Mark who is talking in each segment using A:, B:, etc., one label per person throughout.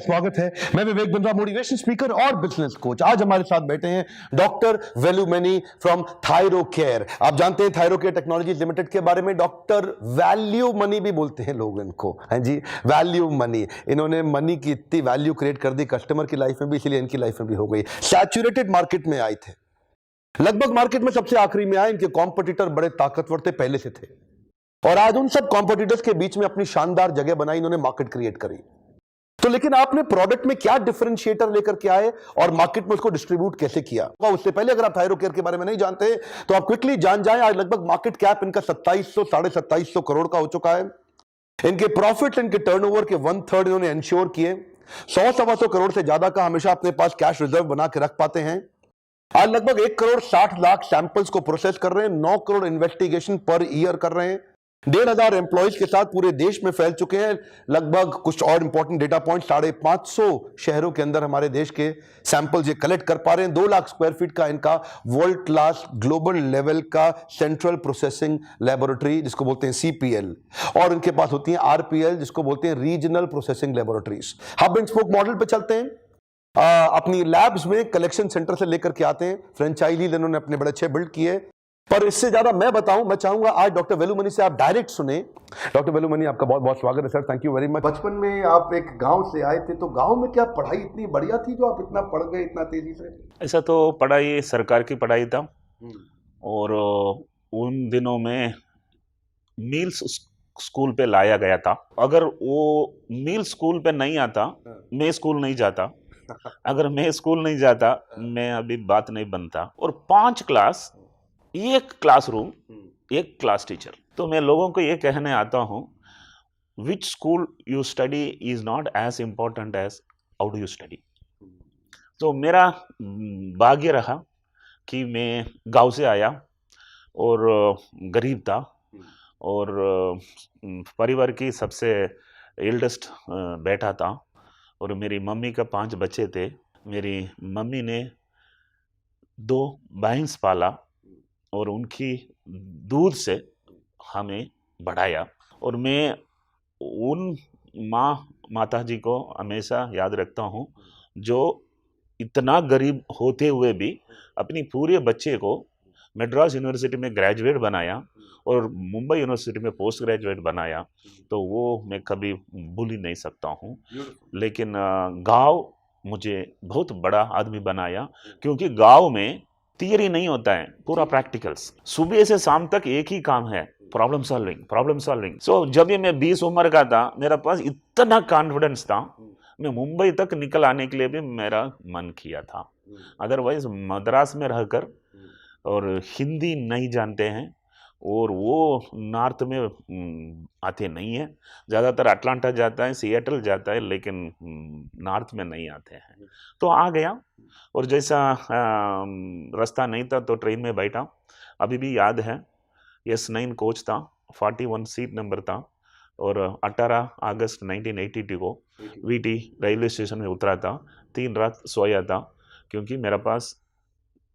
A: स्वागत है। मैं विवेक बिंद्रा, मोटिवेशन स्पीकर और बिजनेस कोच। आज हमारे साथ बैठे हैं डॉक्टर वेलुमणि फ्रॉम थायरोकेयर। आप जानते हैं थायरोकेयर टेक्नोलॉजी लिमिटेड के बारे में। डॉक्टर वैल्यू मनी भी बोलते हैं लोग इनको, हैं जी, वैल्यू मनी। इन्होंने मनी की इतनी वैल्यू क्रिएट कर दी कस्टमर की लाइफ में भी, इसलिए इनकी लाइफ में भी हो गई। सैचुरेटेड मार्केट में आए थे, लगभग मार्केट में सबसे आखिरी में आए। इनके कॉम्पिटिटर बड़े ताकतवर थे, पहले से थे, और आज उन सब कॉम्पिटिटर्स के बीच में अपनी शानदार जगह बनाई, इन्होंने मार्केट क्रिएट करी। तो लेकिन आपने प्रोडक्ट में क्या डिफरेंशिएटर लेकर के आए और मार्केट में उसको डिस्ट्रीब्यूट कैसे किया? उससे पहले अगर आप थायरोकेयर के बारे में नहीं जानते तो आप क्विकली जान जाएं। आज लगभग मार्केट कैप इनका 2700 साढ़े 2700 करोड़ का हो चुका है। इनके प्रॉफिट, इनके टर्नओवर के 1/3 इन्होंने इंश्योर किए। 100-125 करोड़ से ज्यादा का हमेशा अपने पास कैश रिजर्व बना के रख पाते हैं। आज लगभग 1 करोड़ 60 लाख सैंपल्स को प्रोसेस कर रहे हैं। 9 करोड़ इन्वेस्टिगेशन पर ईयर कर रहे हैं। 1,500 एम्प्लॉइज के साथ पूरे देश में फैल चुके हैं। लगभग कुछ और इंपॉर्टेंट डेटा पॉइंट, 550 शहरों के अंदर हमारे देश के सैंपल्स ये कलेक्ट कर पा रहे हैं। 2 लाख स्क्वायर फीट का इनका वर्ल्ड क्लास ग्लोबल लेवल का सेंट्रल प्रोसेसिंग लेबोरेटरी, जिसको बोलते हैं CPL, और इनके पास होती है RPL, जिसको बोलते हैं regional processing laboratories. Hub and spoke model पे चलते हैं। अपनी लैब्स में कलेक्शन सेंटर से लेकर के आते हैं। फ्रेंचाइजीज इन्होंने अपने बड़े अच्छे बिल्ड किए। पर इससे ज्यादा मैं बताऊं, मैं चाहूंगा आज डॉक्टर वेलुमणि से आप डायरेक्ट सुने। डॉक्टर वेलुमणि, आपका बहुत बहुत स्वागत है sir, thank you very much. बचपन में आप एक गांव से आए थे, तो गांव में क्या पढ़ाई इतनी बढ़िया थी जो आप इतना पढ़ गए इतना तेजी से?
B: ऐसा तो पढ़ाई सरकार की पढ़ाई था, और उन दिनों में मील्स स्कूल पे लाया गया था। अगर वो मील स्कूल पे नहीं आता, मैं स्कूल नहीं जाता। अगर मैं स्कूल नहीं जाता, मैं अभी बात नहीं बनता। और 5 क्लास, एक क्लासरूम, एक क्लास टीचर। तो मैं लोगों को ये कहने आता हूँ, which school you study is not as important as how do you study. तो मेरा भाग्य रहा कि मैं गांव से आया और गरीब था, और परिवार की सबसे एल्डेस्ट बेटा था, और मेरी मम्मी का 5 बच्चे थे। मेरी मम्मी ने 2 भैंस पाला और उनकी दूध से हमें बढ़ाया। और मैं उन माता जी को हमेशा याद रखता हूँ, जो इतना गरीब होते हुए भी अपनी पूरे बच्चे को मद्रास यूनिवर्सिटी में ग्रेजुएट बनाया और मुंबई यूनिवर्सिटी में पोस्ट ग्रेजुएट बनाया। तो वो मैं कभी भूल ही नहीं सकता हूँ। लेकिन गांव मुझे बहुत बड़ा आदमी बनाया, क्योंकि गांव में थियरी नहीं होता है, पूरा प्रैक्टिकल्स। सुबह से शाम तक एक ही काम है, प्रॉब्लम सॉल्विंग। सो जब ये मैं 20 उम्र का था, मेरा पास इतना कॉन्फिडेंस था, मैं मुंबई तक निकल आने के लिए भी मेरा मन किया था। अदरवाइज मद्रास में रहकर और हिंदी नहीं जानते हैं, और वो नॉर्थ में आते नहीं हैं। ज़्यादातर अटलांटा जाता है, सिएटल जाता है, लेकिन नॉर्थ में नहीं आते हैं। तो आ गया, और जैसा रास्ता नहीं था तो ट्रेन में बैठा। अभी भी याद है, S9 कोच था, 41 सीट नंबर था, और 18 अगस्त 1982 को VT रेलवे स्टेशन में उतरा था। 3 रात सोया था, क्योंकि मेरा पास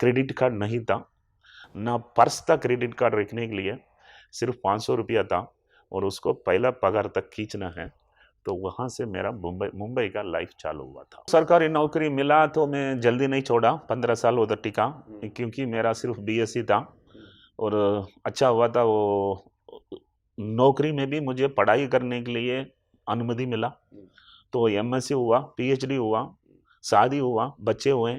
B: क्रेडिट कार्ड नहीं था, ना पर्स था क्रेडिट कार्ड रखने के लिए। सिर्फ 500 रुपया था, और उसको पहला पगार तक खींचना है। तो वहाँ से मेरा मुंबई का लाइफ चालू हुआ था। सरकारी नौकरी मिला तो मैं जल्दी नहीं छोड़ा, 15 साल उधर टिका, क्योंकि मेरा सिर्फ BSc था, और अच्छा हुआ था वो नौकरी में भी मुझे पढ़ाई करने के लिए अनुमति मिला। तो MSc हुआ, PhD हुआ, शादी हुआ, बच्चे हुए,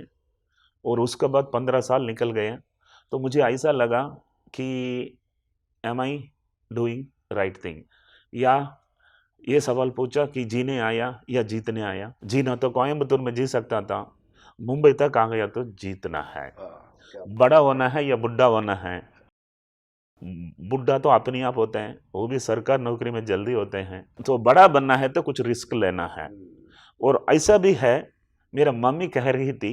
B: और उसके बाद 15 साल निकल गए। तो मुझे ऐसा लगा कि am I doing right thing, या ये सवाल पूछा कि जीने आया या जीतने आया। जीना तो कोयम्बतूर में जी सकता था, मुंबई तक आ गया तो जीतना है। बड़ा होना है या बुढ़ा होना है? बुढ़ा तो अपने आप होते हैं, वो भी सरकार नौकरी में जल्दी होते हैं। तो बड़ा बनना है तो कुछ रिस्क लेना है। और ऐसा भी है, मेरा मम्मी कह रही थी,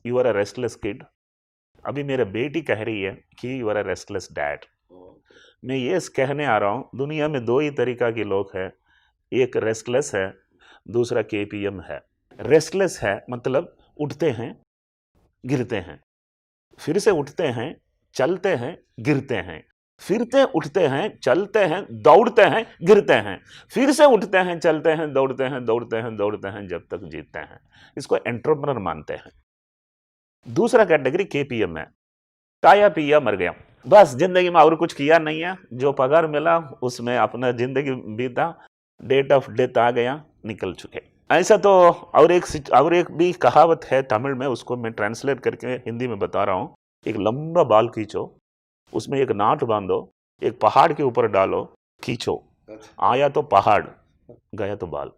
B: you are a restless kid. अभी मेरा बेटी कह रही है कि you are a restless dad. मैं ये कहने आ रहा हूँ, दुनिया में 2 ही तरीका के लोग हैं, एक रेस्टलेस है, दूसरा KPM है। रेस्टलेस है मतलब उठते हैं, गिरते हैं, फिर से उठते हैं, चलते हैं, गिरते हैं। फिरते उठते हैं, चलते हैं, दौड़ते हैं, गिरते हैं, फिर से उठते हैं, चलते हैं, दौड़ते हैं, दौड़ते हैं, दौड़ते हैं, जब तक जीतते हैं। इसको एंटरप्रेन्योर मानते हैं। दूसरा कैटेगरी केपीएम है, खाया पिया मर गया, बस जिंदगी में और कुछ किया नहीं है, जो पगार मिला उसमें अपना जिंदगी बीता, डेट ऑफ डेथ आ गया, निकल चुके। ऐसा तो और एक भी कहावत है तमिल में, उसको मैं ट्रांसलेट करके हिंदी में बता रहा हूँ। एक लंबा बाल खींचो, उसमें एक नाट बांधो, एक पहाड़ के ऊपर डालो, खींचो, आया तो पहाड़, गया तो बाल।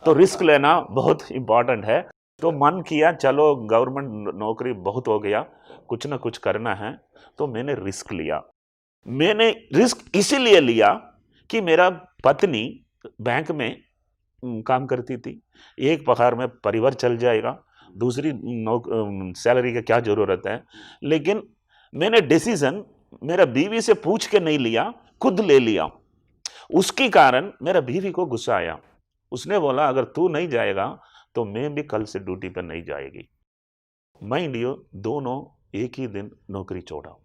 B: तो रिस्क लेना बहुत इंपॉर्टेंट है। तो मन किया चलो गवर्नमेंट नौकरी बहुत हो गया, कुछ ना कुछ करना है, तो मैंने रिस्क लिया। मैंने रिस्क इसीलिए लिया कि मेरा पत्नी बैंक में काम करती थी, एक पगार में परिवार चल जाएगा, दूसरी सैलरी का क्या जरूरत है। लेकिन मैंने डिसीजन मेरा बीवी से पूछ के नहीं लिया, खुद ले लिया। उसके कारण मेरा बीवी को गुस्सा आया, उसने बोला अगर तू नहीं जाएगा तो मैं भी कल से ड्यूटी पर नहीं जाएगी। माइंड यू, दोनों एक ही दिन नौकरी छोड़ा।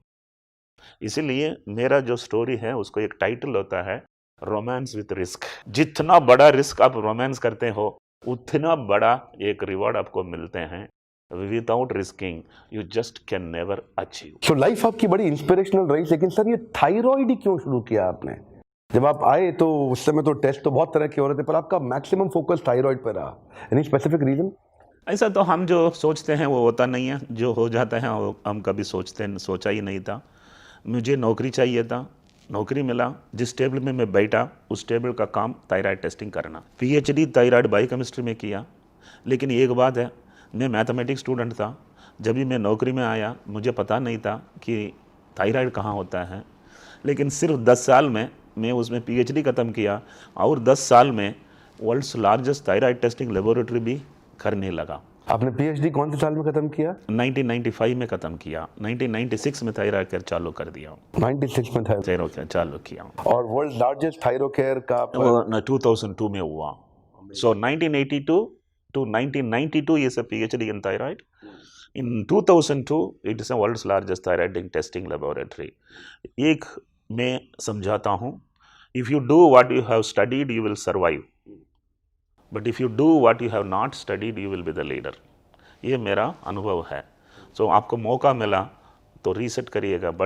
B: इसीलिए मेरा जो स्टोरी है उसको एक टाइटल होता है रोमांस विथ रिस्क। जितना बड़ा रिस्क आप रोमांस करते हो उतना बड़ा एक रिवॉर्ड आपको मिलते हैं। Without risking you just can never achieve.
A: तो लाइफ आपकी बड़ी इंस्पिरेशनल रही, लेकिन सर ये थायराइड ही क्यों शुरू किया आपने? जब आप आए तो उस समय तो टेस्ट तो बहुत तरह के हो रहे थे, पर आपका मैक्सिमम फोकस थायराइड पर रहा। Any specific reason?
B: ऐसा तो हम जो सोचते हैं वो होता नहीं है, जो हो जाता है वो हम कभी सोचा ही नहीं था। मुझे नौकरी चाहिए था, नौकरी मिला, जिस टेबल में मैं बैठा उस टेबल का काम थायराइड टेस्टिंग करना। पीएचडी थायराइड बायोकेमिस्ट्री में किया। लेकिन एक बात है, मैं मैथमेटिक्स स्टूडेंट था, जब भी मैं नौकरी में आया मुझे पता नहीं था कि थायराइड कहाँ होता है। लेकिन सिर्फ 10 साल में मैं उसमें पीएचडी ख़त्म किया और 10 साल में world's largest thyroid testing laboratory भी करने लगा।
A: आपने पीएचडी कौन से साल में खत्म किया?
B: 1995 में ख़त्म किया, 1996 में थायराइड केयर चालू कर दिया।
A: 96 में था
B: थायराइड केयर चालू किया
A: और वर्ल्ड लार्जेस्ट थायरोकेयर का
B: वो 2002 में हुआ। सो 1982 to 1992 is a PhD in thyroid. In 2002 it is a world's largest thyroid testing laboratory. एक मैं समझाता हूँ, if you do what you have studied you will survive, but if you do what you have not studied you will be the leader. ये मेरा अनुभव है। सो आपको मौका मिला तो रीसेट करिएगा,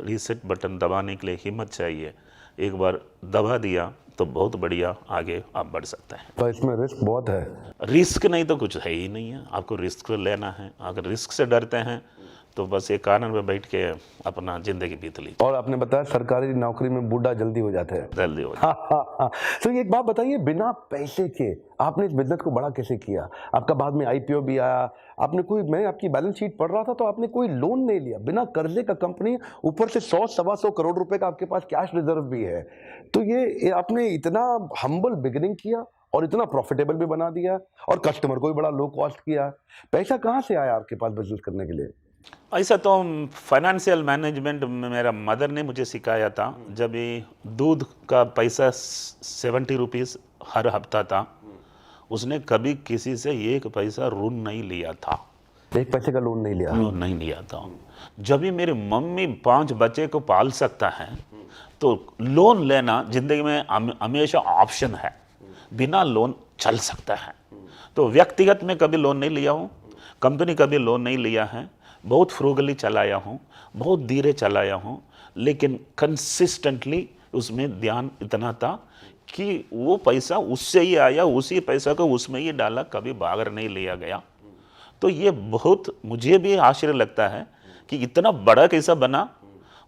B: रीसेट बटन दबाने के लिए हिम्मत चाहिए। एक बार दबा दिया तो बहुत बढ़िया आगे आप बढ़ सकते हैं।
A: पर इसमें रिस्क बहुत है।
B: रिस्क नहीं तो कुछ है ही नहीं है, आपको रिस्क लेना है। अगर रिस्क से डरते हैं तो बस एक कारण में बैठ के अपना जिंदगी बीत ली।
A: और आपने बताया सरकारी नौकरी में बूढ़ा जल्दी हो जाते हैं।
B: जल्दी हो
A: तो एक बात बताइए, बिना पैसे के आपने इस बिजनेस को बड़ा कैसे किया? आपका बाद में आईपीओ भी आया, आपने कोई, मैं आपकी बैलेंस शीट पढ़ रहा था तो आपने कोई लोन नहीं लिया, बिना कर्जे का कंपनी, ऊपर से 100-125 करोड़ रुपए का आपके पास कैश रिजर्व भी है। तो ये आपने इतना हम्बल बिगिनिंग किया और इतना प्रॉफिटेबल भी बना दिया और कस्टमर को भी बड़ा लो कॉस्ट किया। पैसा कहाँ से आया आपके पास बिजनेस करने के लिए?
B: ऐसा तो फाइनेंशियल मैनेजमेंट मेरा मदर ने मुझे सिखाया था। जब ये दूध का पैसा 70 रुपीज़ हर हफ्ता था, उसने कभी किसी से एक पैसा ऋण नहीं लिया था।
A: एक पैसे का लोन नहीं लिया?
B: लोन नहीं लिया था। जब भी मेरी मम्मी 5 बच्चे को पाल सकता है तो लोन लेना जिंदगी में हमेशा ऑप्शन है, बिना लोन चल सकता है। तो व्यक्तिगत में कभी लोन नहीं लिया हूँ, कंपनी कभी लोन नहीं लिया है, बहुत फ्रूगली चलाया हूँ, बहुत धीरे चलाया हूँ, लेकिन कंसिस्टेंटली उसमें ध्यान इतना था कि वो पैसा उससे ही आया, उसी पैसा को उसमें ही डाला, कभी बाहर नहीं लिया गया। तो ये बहुत मुझे भी आश्चर्य लगता है कि इतना बड़ा कैसा बना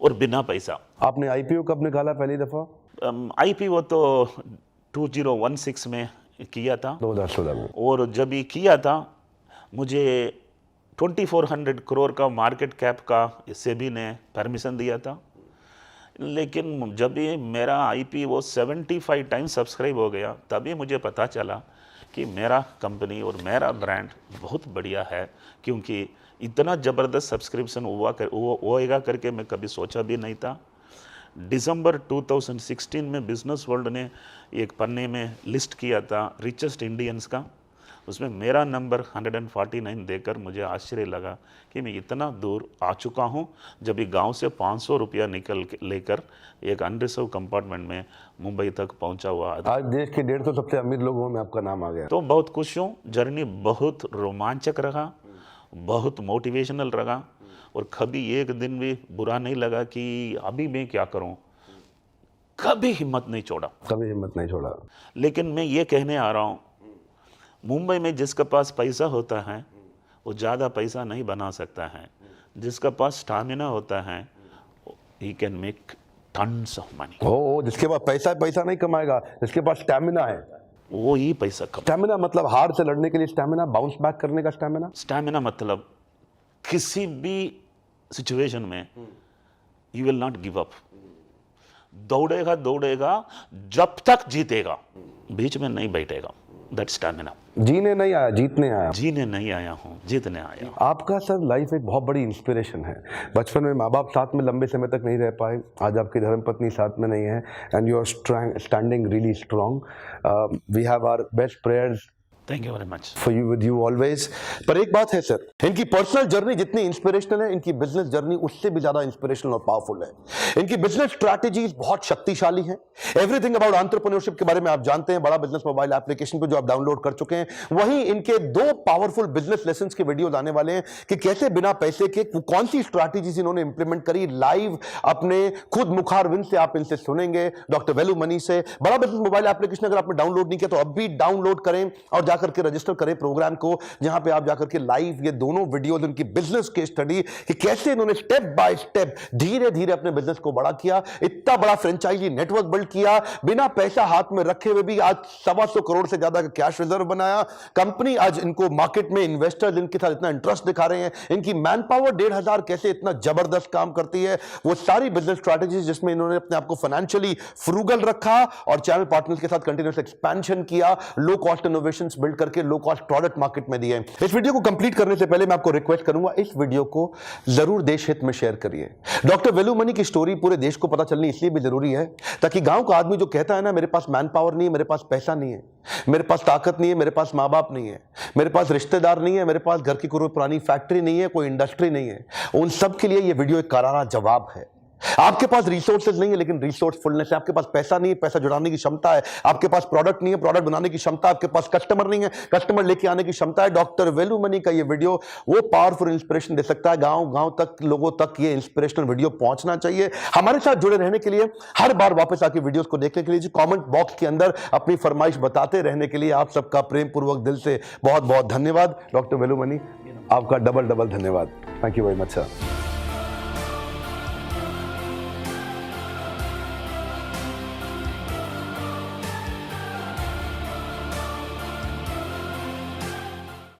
B: और बिना पैसा।
A: आपने आईपीओ कब निकाला पहली दफा?
B: आईपीओ तो 2016 में किया था,
A: 2016 में।
B: और जब ये किया था मुझे 2400 करोड़ का मार्केट कैप का सेबी ने परमिशन दिया था। लेकिन जब ये मेरा आईपीओ 75 टाइम्स सब्सक्राइब हो गया, तभी मुझे पता चला कि मेरा कंपनी और मेरा ब्रांड बहुत बढ़िया है, क्योंकि इतना ज़बरदस्त सब्सक्रिप्शन होएगा करके मैं कभी सोचा भी नहीं था। दिसंबर 2016 में बिजनेस वर्ल्ड ने एक पन्ने में लिस्ट किया था रिचेस्ट इंडियंस का, उसमें मेरा नंबर 149 देकर मुझे आश्चर्य लगा कि मैं इतना दूर आ चुका हूँ, जब भी गांव से 500 रुपया लेकर एक अनरिजर्व कंपार्टमेंट में मुंबई तक पहुंचा हुआ आदमी।
A: आज देश के 150 सबसे अमीर लोगों में आपका नाम आ गया।
B: तो बहुत खुश हूँ। जर्नी बहुत रोमांचक रहा, बहुत मोटिवेशनल रहा, और कभी एक दिन भी बुरा नहीं लगा कि अभी मैं क्या करूँ। कभी हिम्मत नहीं छोड़ा,
A: कभी हिम्मत नहीं छोड़ा।
B: लेकिन मैं ये कहने आ रहा हूँ, मुंबई में जिसके पास पैसा होता है वो ज़्यादा पैसा नहीं बना सकता है। जिसका पास स्टामिना होता है he can make tons of money.
A: ओ, जिसके पास पैसा नहीं कमाएगा, जिसके पास स्टैमिना है,
B: वो ही पैसा कमा।
A: स्टैमिना मतलब हार से लड़ने के लिए स्टैमिना, बाउंस बैक करने का स्टैमिना।
B: स्टैमिना मतलब किसी भी सिचुएशन में you will not give up. दौड़ेगा जब तक जीतेगा, बीच में नहीं बैठेगा। That stamina.
A: जीने नहीं आया, जीतने आया।
B: जीने नहीं आया हूँ, जीतने आया हूँ।
A: आपका सर लाइफ एक बहुत बड़ी इंस्पिरेशन है। बचपन में माँ बाप साथ में लंबे समय तक नहीं रह पाए, आज आपकी धर्मपत्नी साथ में नहीं है, and you are standing really strong. We have our best prayers
B: thank you very much
A: for you, with you always. पर एक बात है सर, इनकी पर्सनल जर्नी जितनी इंस्पिरेशनल है, इनकी बिजनेस जर्नी उससे भी ज्यादा इंस्पिरेशनल और पावरफुल है। इनकी बिजनेस स्ट्रैटेजीज बहुत शक्तिशाली हैं। एवरीथिंग अबाउट एंटरप्रेन्योरशिप के बारे में आप जानते हैं, बड़ा बिजनेस मोबाइल एप्लीकेशन पे जो आप डाउनलोड कर चुके हैं। वहीं इनके 2 पावरफुल बिजनेस लेसन्स के वीडियोस आने वाले हैं कि कैसे बिना पैसे के कौन सी स्ट्रैटेजीज इन्होंने इंप्लीमेंट करी। लाइव अपने खुद मुखारविंद से आप इनसे सुनेंगे, डॉक्टर वैल्यू मनी से। बड़ा बिजनेस मोबाइल एप्लीकेशन अगर आपने डाउनलोड नहीं किया तो अब भी डाउनलोड करें और जाकर के रजिस्टर करें प्रोग्राम को, जहां पे आप जाकर के लाइव ये दोनों वीडियोस, उनकी बिजनेस केस स्टडी कि कैसे इन्होंने स्टेप बाय स्टेप धीरे धीरे अपने बिजनेस को बड़ा किया, इतना बड़ा फ्रेंचाइजी नेटवर्क बिल्ड किया, बिना पैसा हाथ में रखे हुए भी आज 125 करोड़ से ज्यादा का कैश रिजर्व बनाया। कंपनी आज इनको मार्केट में इन्वेस्टर्स इनके साथ इतना इंटरेस्ट दिखा रहे हैं। इनकी मैन पावर 1500 कैसे इतना जबरदस्त काम करती है, वो सारी बिजनेस स्ट्रैटेजीज जिसमें इन्होंने अपने आप को फाइनेंशियली फ्रूगल रखा और चैनल पार्टनर्स के साथ कंटिन्यूअस एक्सपेंशन किया, लो कॉस्ट इनोवेशंस बिल्ड करके लो कॉस्ट प्रोडक्ट मार्केट में दिए। इस वीडियो को कंप्लीट करने से पहले मैं आपको रिक्वेस्ट करूंगा, इस वीडियो को जरूर देश हित में शेयर करिए। डॉक्टर वैल्यू मनी की स्टोरी पूरे देश को पता चलनी इसलिए भी जरूरी है ताकि गांव का आदमी जो कहता है ना, मेरे पास मैन पावर नहीं है, मेरे पास पैसा नहीं है, मेरे पास ताकत नहीं है, मेरे पास मां बाप नहीं है, मेरे पास रिश्तेदार नहीं है, मेरे पास घर की कोई पुरानी फैक्ट्री नहीं है, कोई इंडस्ट्री नहीं है, उन सब के लिए यह वीडियो एक करारा जवाब है। आपके पास रिसोर्सेज नहीं है लेकिन रिसोर्सफुलनेस है, आपके पास पैसा नहीं है, पैसा जुटाने की क्षमता है, आपके पास प्रोडक्ट नहीं है, प्रोडक्ट बनाने की क्षमता, आपके पास कस्टमर नहीं है, कस्टमर लेके आने की क्षमता है। डॉक्टर वैल्यू मनी का ये वीडियो वो पावरफुल इंस्पिरेशन दे सकता है। गांव गांव तक लोगों तक ये इंस्पिरेशनल वीडियो पहुंचना चाहिए। हमारे साथ जुड़े रहने के लिए, हर बार वापस आके वीडियोस को देखने के लिए, कमेंट बॉक्स के अंदर अपनी फरमाइश बताते रहने के लिए आप सबका प्रेम पूर्वक दिल से बहुत बहुत धन्यवाद। डॉक्टर वैल्यू मनी, आपका डबल धन्यवाद। Thank you very much sir.